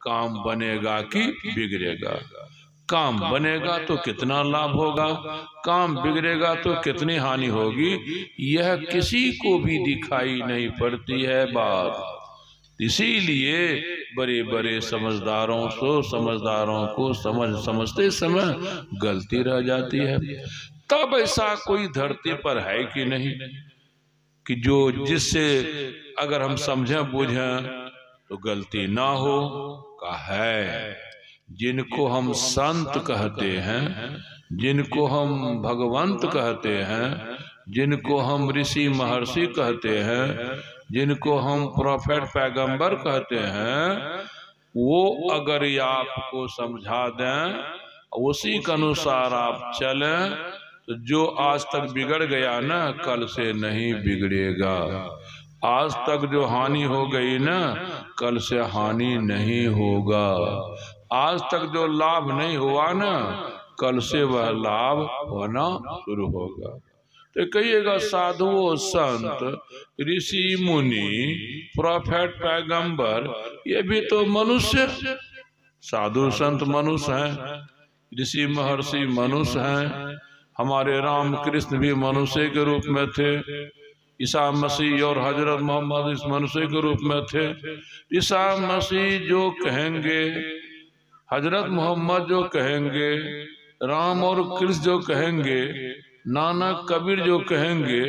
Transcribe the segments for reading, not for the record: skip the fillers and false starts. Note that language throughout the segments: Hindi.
काम बनेगा कि बिगड़ेगा। काम बनेगा तो कितना लाभ होगा, काम बिगड़ेगा तो कितनी हानि होगी, यह किसी को भी दिखाई नहीं पड़ती है बात। इसीलिए बड़े बड़े समझदारों को समझते समय गलती रह जाती है। तब ऐसा कोई धरती पर है कि नहीं कि जो जिससे अगर हम समझें बूझें तो गलती ना हो का है। जिनको हम संत कहते हैं, जिनको हम भगवंत कहते हैं, जिनको हम ऋषि महर्षि कहते हैं, जिनको हम प्रोफेट पैगंबर कहते हैं, वो अगर ये आपको समझा दें, उसी के अनुसार आप चलें, तो जो आज तक बिगड़ गया ना, कल से नहीं बिगड़ेगा। आज तक जो हानि हो गई ना, कल से हानि नहीं होगा। आज तक जो लाभ नहीं हुआ ना, कल से वह लाभ होना शुरू होगा। तो कहिएगा साधुओं, संत, ऋषि मुनि, प्रोफेट पैगंबर, ये भी तो मनुष्य, साधु संत मनुष्य हैं, ऋषि महर्षि मनुष्य हैं, हमारे राम कृष्ण भी मनुष्य के रूप में थे, ईसा मसीह और हजरत मोहम्मद इस मनुष्य के रूप में थे। ईसा मसीह जो कहेंगे, हजरत मोहम्मद जो कहेंगे, राम और कृष्ण जो कहेंगे, नानक कबीर जो कहेंगे,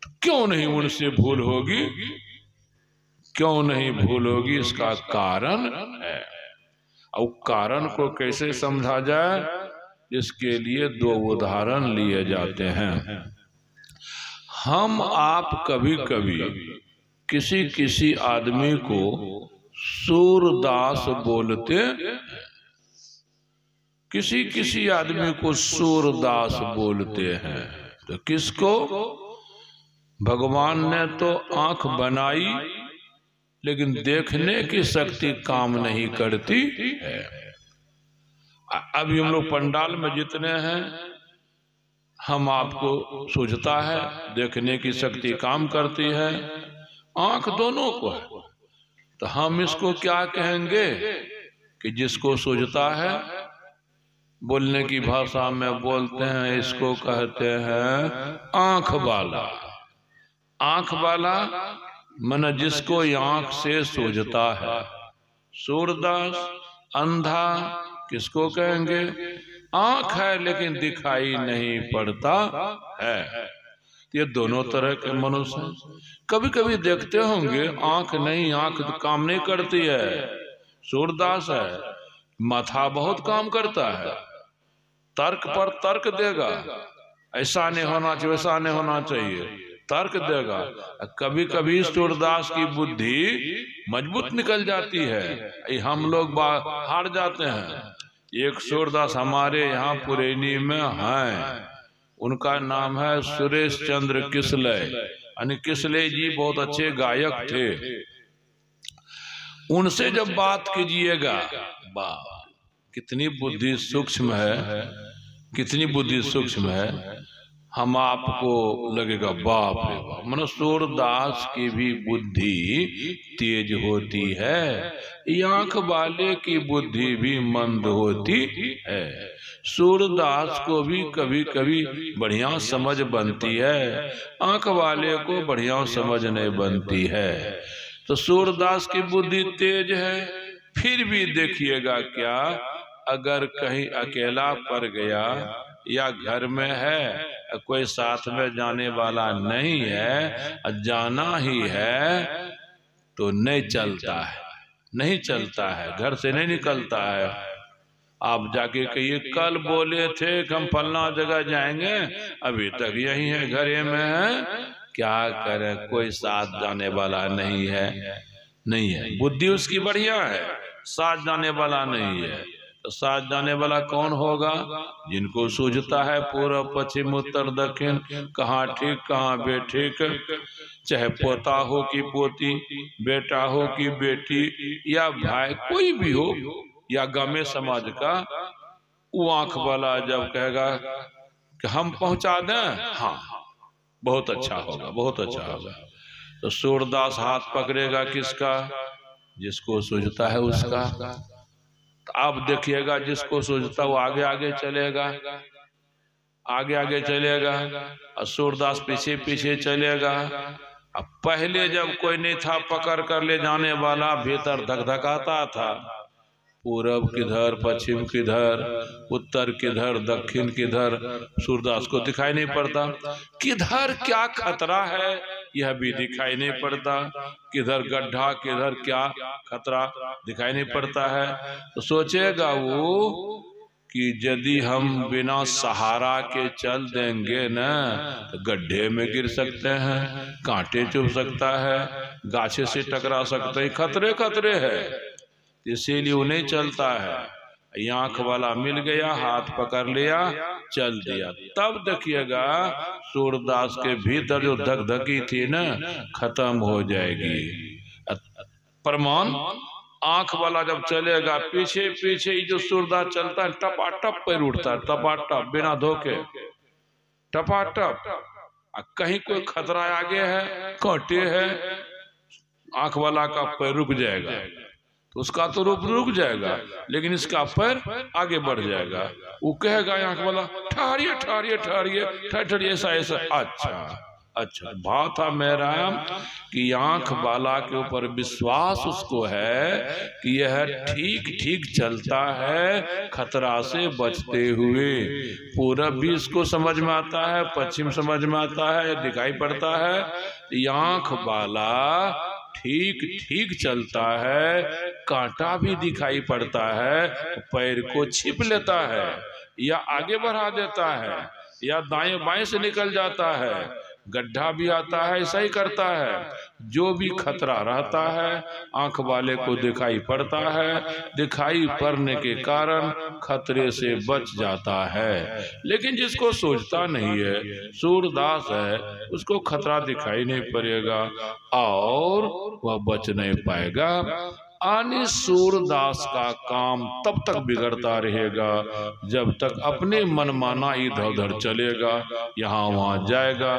तो क्यों नहीं उनसे भूल होगी, क्यों नहीं भूल होगी? इसका कारण है। और कारण को कैसे समझा जाए, इसके लिए दो उदाहरण लिए जाते हैं। हम आप कभी कभी किसी किसी आदमी को सूरदास बोलते, किसी किसी आदमी को सूरदास बोलते हैं। तो किसको? भगवान ने तो आंख बनाई, लेकिन देखने की शक्ति काम नहीं करती है। अभी हम लोग पंडाल में जितने हैं, हम आपको सूझता है, देखने की शक्ति काम करती है, आंख दोनों को है। तो हम इसको क्या कहेंगे कि जिसको सूझता है, बोलने की भाषा में बोलते हैं, इसको कहते हैं आंख वाला। आंख वाला मन जिसको आंख से सूझता है। सूरदास, अंधा, किसको कहेंगे? आंख है लेकिन दिखाई नहीं पड़ता है। ये दोनों तरह के मनुष्य हैं। कभी कभी देखते होंगे आंख नहीं, आंख काम नहीं करती है। सूरदास है, माथा बहुत काम करता है, तर्क पर तर्क देगा, ऐसा नहीं होना चाहिए, वैसा नहीं होना चाहिए, तर्क देगा। कभी कभी सूरदास की बुद्धि मजबूत निकल जाती है, हम लोग हार जाते हैं। एक सूरदास हमारे यहाँ पुरैनी में हैं, उनका नाम है सुरेश चंद्र किसले, यानी किसले जी बहुत अच्छे गायक थे। उनसे जब बात कीजिएगा, कितनी बुद्धि सूक्ष्म है, कितनी बुद्धि सूक्ष्म है, हम आपको लगेगा बाप रे बाप। मतलब सूरदास की भी बुद्धि तेज होती है, आंख वाले की बुद्धि भी मंद होती है। सूरदास को भी कभी कभी बढ़िया समझ बनती है, आंख वाले को बढ़िया समझ नहीं बनती है। तो सूरदास की बुद्धि तेज है, फिर भी देखिएगा क्या, अगर कहीं अकेला पड़ गया या घर में है, कोई साथ में जाने वाला नहीं है, जाना ही है, तो नहीं चलता है, नहीं चलता है, घर से नहीं निकलता है। आप जाके कहिए कल बोले थे कि हम फलना जगह जाएंगे, अभी तक यही है, घरे में है, क्या करें, कोई साथ जाने वाला नहीं है, नहीं है। बुद्धि उसकी बढ़िया है, साथ जाने वाला नहीं है। तो साथ जाने वाला कौन होगा? जिनको सूझता है पूर्व पश्चिम उत्तर दक्षिण, कहाँ ठीक कहाँ बेठीक, चाहे पोता हो कि पोती, बेटा हो कि बेटी, या भाई कोई भी हो, या गमे समाज का, वो आंख वाला जब कहेगा कि हम पहुंचा दें, हाँ बहुत अच्छा होगा, बहुत अच्छा होगा। तो सूरदास हाथ पकड़ेगा किसका? जिसको सूझता है उसका। तो अब देखिएगा, जिसको सूझता वो आगे आगे चलेगा, आगे आगे चलेगा, और सूरदास पीछे पीछे चलेगा। अब पहले जब कोई नहीं था पकड़ कर ले जाने वाला, भीतर धकधकाता था, पूरब किधर, पश्चिम किधर, उत्तर किधर, दक्षिण किधर, सूरदास को दिखाई नहीं पड़ता। किधर क्या खतरा है यह भी दिखाई नहीं पड़ता, किधर गड्ढा, किधर क्या खतरा दिखाई नहीं पड़ता है। तो सोचेगा वो कि यदि हम बिना सहारा के चल देंगे न तो गड्ढे में गिर सकते हैं, कांटे चुभ सकता है, गाछे से टकरा सकते हैं, खतरे खतरे है। इसीलिए वो नहीं चलता है। आंख वाला मिल गया, हाथ पकड़ लिया, चल दिया। तब देखिएगा सूरदास के भीतर जो धकधकी थी ना खत्म हो जाएगी। प्रमाण, आंख वाला जब चलेगा, पीछे पीछे जो सूरदास चलता है टपाटप पैर उठता है, टपाटप बिना धोखे, टपाटप। कहीं कोई खतरा आगे है, कांटे है, आंख वाला का पैर रुक जाएगा, तो उसका तो रूप रुक जाएगा, लेकिन इसका पैर आगे बढ़ जाएगा। वो कहेगा आंख वाला ठहरिए ठहरिए ठहरिए ठहरिए, ऐसा ऐसा। अच्छा अच्छा, भाव था मेरा कि आंख वाला के ऊपर विश्वास उसको है कि यह ठीक ठीक चलता है, खतरा से बचते हुए। पूरब भी इसको समझ में आता है, पश्चिम समझ में आता है, दिखाई पड़ता है। आंख वाला ठीक ठीक चलता है, कांटा भी दिखाई पड़ता है, पैर को छिप लेता है या आगे बढ़ा देता है या दाएं बाएं से निकल जाता है, गड्ढा भी आता है, ऐसा ही करता है। जो भी खतरा रहता है आंख वाले को दिखाई पड़ता है, दिखाई पड़ने के कारण खतरे से बच जाता है। लेकिन जिसको सोचता नहीं है, सूरदास है, उसको खतरा दिखाई नहीं पड़ेगा और वह बच नहीं पाएगा। आने सूरदास का काम तब तक बिगड़ता रहेगा जब तक अपने मनमाना इधर उधर चलेगा, यहाँ वहाँ जाएगा।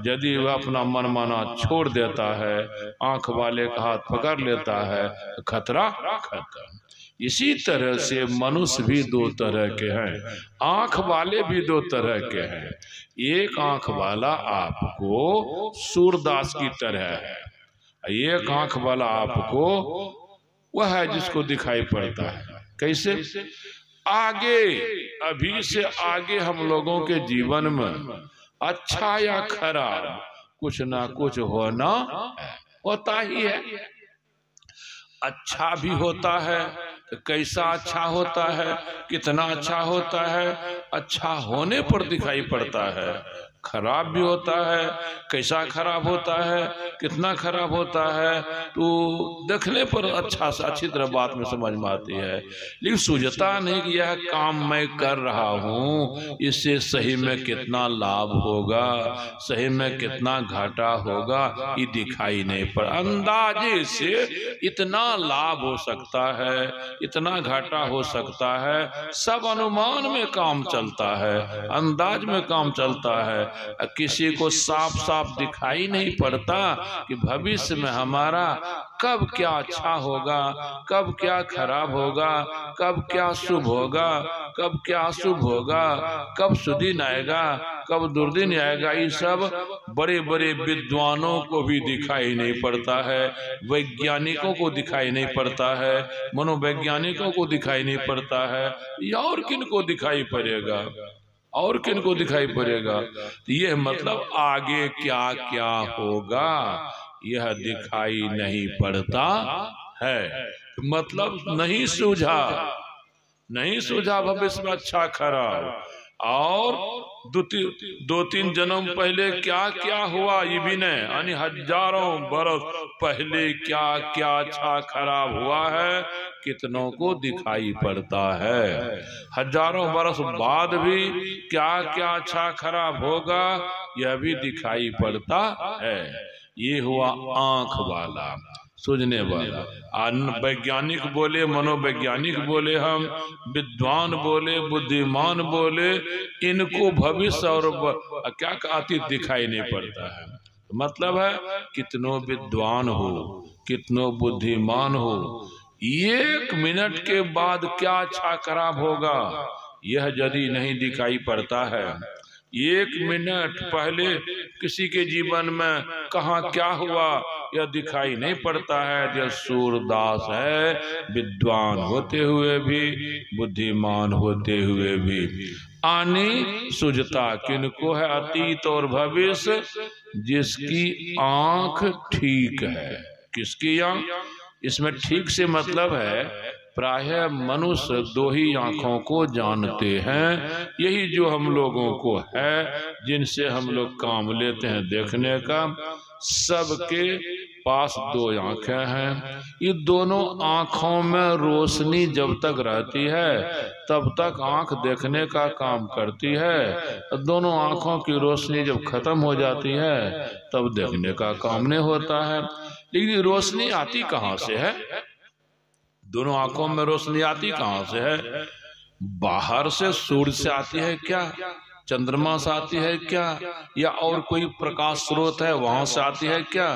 यदि वह अपना मनमाना छोड़ देता है, आंख वाले का हाथ पकड़ लेता है, खतरा खत्म। इसी तरह से मनुष्य भी दो तरह के हैं, आंख वाले भी दो तरह के हैं। एक आंख वाला आपको सूरदास की तरह है, एक आंख वाला आपको वह है जिसको दिखाई पड़ता है। कैसे? आगे, अभी से आगे हम लोगों के जीवन में अच्छा या खराब कुछ ना कुछ होता ही है। अच्छा भी होता है तो कैसा अच्छा होता है, कितना अच्छा होता है, अच्छा होने पर दिखाई पड़ता है। खराब भी होता है, कैसा खराब होता है, कितना खराब होता है, तो देखने पर अच्छा से अच्छी तरह बात में समझ में आती है। लेकिन सूझता नहीं कि यह काम मैं कर रहा हूँ, इससे सही में कितना लाभ होगा, सही में कितना घाटा होगा, ये दिखाई नहीं पड़ा। अंदाजे से इतना लाभ हो सकता है, इतना घाटा हो सकता है, सब अनुमान में काम चलता है, अंदाज में काम चलता है। किसी को साफ साफ दिखाई नहीं पड़ता कि भविष्य में हमारा कब क्या अच्छा होगा, कब क्या खराब होगा, कब क्या शुभ होगा, कब क्या अशुभ होगा, कब सुदिन आएगा, कब दुर्दिन आएगा। ये सब बड़े बड़े विद्वानों को भी दिखाई नहीं पड़ता है, वैज्ञानिकों को दिखाई नहीं पड़ता है, मनोवैज्ञानिकों को दिखाई नहीं पड़ता है। या और किन को दिखाई पड़ेगा, और किन को दिखाई पड़ेगा? यह मतलब आगे क्या क्या होगा यह दिखाई नहीं पड़ता है। मतलब नहीं सूझा, नहीं सूझा भविष्य में अच्छा खराब, और दो तीन जन्म पहले क्या क्या हुआ ये भी नहीं, यानी हजारों बरस पहले क्या क्या अच्छा खराब हुआ है कितनों को दिखाई पड़ता है। हजारों बरस बाद भी क्या क्या अच्छा खराब होगा यह भी दिखाई पड़ता है। ये हुआ आंख वाला, सूझने वाला। वैज्ञानिक बोले, मनोवैज्ञानिक बोले, हम विद्वान बोले, बुद्धिमान बोले, इनको भविष्य और क्या अतीत दिखाई नहीं पड़ता है। मतलब है कितनों विद्वान हो, कितनो बुद्धिमान हो, 1 मिनट के बाद क्या अच्छा खराब होगा यह यदि नहीं दिखाई पड़ता है। 1 मिनट पहले किसी के जीवन में कहाँ क्या हुआ यह दिखाई नहीं पड़ता है। जो सूरदास है, विद्वान होते हुए भी, बुद्धिमान होते हुए भी, आनी सुझता किनको है अतीत और भविष्य, जिसकी आंख ठीक है। किसकी आंख? इसमें ठीक से मतलब है प्रायः मनुष्य 2 ही आंखों को जानते हैं। यही जो हम लोगों को है, जिनसे हम लोग काम लेते हैं देखने का। सबके पास 2 आंखें हैं। ये दोनों आंखों में रोशनी जब तक रहती है तब तक आंख देखने का काम करती है। दोनों आंखों की रोशनी जब खत्म हो जाती है तब देखने का काम नहीं होता है। लेकिन रोशनी आती कहाँ से है? दोनों आंखों में रोशनी आती कहाँ से है? बाहर से सूर्य से आती है क्या? चंद्रमा से आती है क्या? या और कोई प्रकाश स्रोत है वहां से आती है क्या?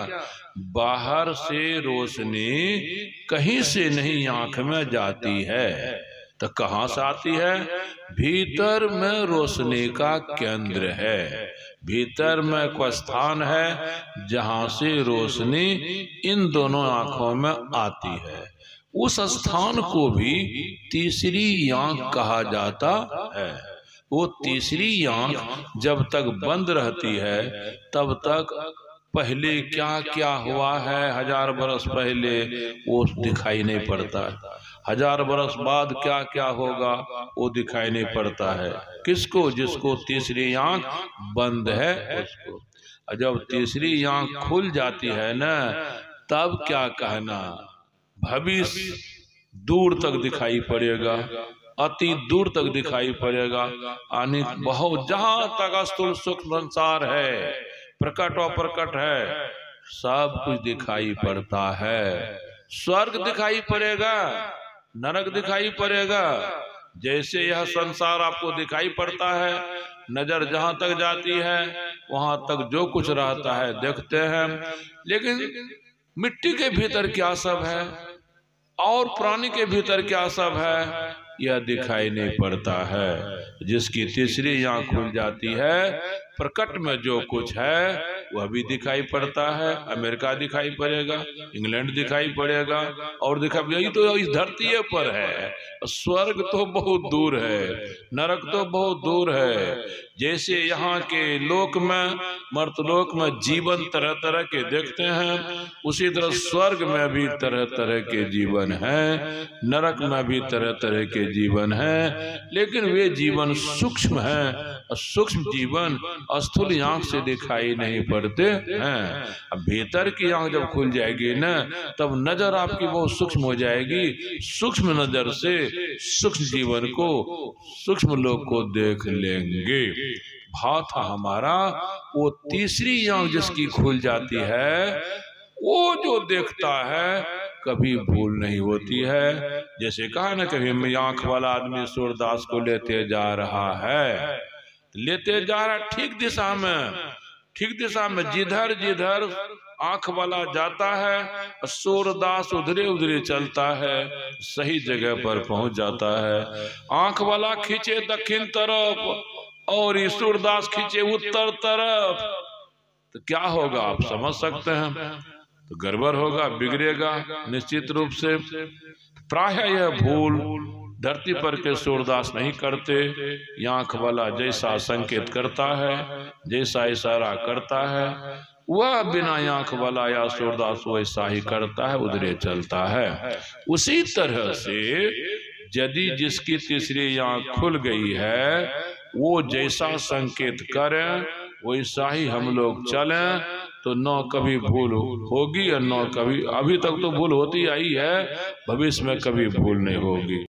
बाहर से रोशनी कहीं से नहीं आंख में जाती है। तो कहाँ से आती है? भीतर में रोशनी का केंद्र है। भीतर में कोई स्थान है जहां से रोशनी इन दोनों आंखों में आती है। उस स्थान को भी तीसरी आंख कहा जाता है। वो तीसरी आंख जब तक बंद रहती है तब तक पहले क्या क्या हुआ है 1000 बरस पहले वो दिखाई नहीं पड़ता है। 1000 बरस बाद क्या क्या होगा वो दिखाई नहीं पड़ता है। किसको? जिसको तीसरी आंख बंद है उसको। जब तीसरी आंख खुल जाती है ना, तब क्या कहना, भविष्य दूर तक दिखाई पड़ेगा, अति दूर तक दिखाई पड़ेगा। यानी बहुत जहां तक स्थूल सूक्ष्म संसार है, प्रकट और प्रकट है, सब कुछ दिखाई पड़ता है। स्वर्ग दिखाई पड़ेगा, नरक दिखाई पड़ेगा। जैसे यह संसार आपको दिखाई पड़ता है, नजर जहां तक जाती है वहां तक जो कुछ रहता है देखते हैं। लेकिन मिट्टी के भीतर क्या सब है और प्राणी के भीतर क्या सब है यह दिखाई नहीं पड़ता है। जिसकी तीसरी आंख खुल जाती है, प्रकट में जो कुछ है वह भी दिखाई पड़ता है। अमेरिका दिखाई पड़ेगा, इंग्लैंड दिखाई पड़ेगा, और दिखाई, यही तो इस धरती पर है। स्वर्ग तो बहुत दूर है, नरक तो बहुत दूर है। जैसे यहाँ के लोक में, मर्तलोक में जीवन तरह तरह के देखते हैं, उसी तरह स्वर्ग में भी तरह तरह के जीवन है, नरक में भी तरह तरह के जीवन है। लेकिन वे जीवन सूक्ष्म है। सूक्ष्म जीवन स्थूल आंख से दिखाई नहीं पड़ते हैं। अब भीतर की आंख जब खुल जाएगी ना, तब नजर आपकी बहुत सूक्ष्म हो जाएगी। सूक्ष्म नजर से सूक्ष्म जीवन को, सूक्ष्म लोक को देख लेंगे। भाव था हमारा, वो तीसरी आंख जिसकी खुल जाती है वो जो देखता है कभी भूल नहीं होती है। जैसे कहा ना, कभी आंख वाला आदमी सूरदास को लेते जा रहा है, लेते जा रहा ठीक दिशा में, ठीक दिशा में, जिधर जिधर आंख वाला जाता है सूरदास उधरे उधरे चलता है, सही जगह पर पहुंच जाता है। आंख वाला खींचे दक्षिण तरफ और सूरदास खींचे उत्तर तरफ, तो क्या होगा आप समझ सकते हैं। तो गड़बड़ होगा, बिगड़ेगा निश्चित रूप से। प्रायः यह भूल धरती पर के सूरदास नहीं करते। आंख वाला जैसा संकेत करता है, जैसा इशारा करता है, वह बिना आंख वाला या सूरदास वैसा ही करता है, उधरे चलता है। उसी तरह से यदि जिसकी तीसरी आंख खुल गई है वो जैसा संकेत करे वैसा ही हम लोग चलें, तो न कभी भूल होगी और न कभी, अभी तक तो भूल होती आई है, भविष्य में कभी भूल नहीं होगी।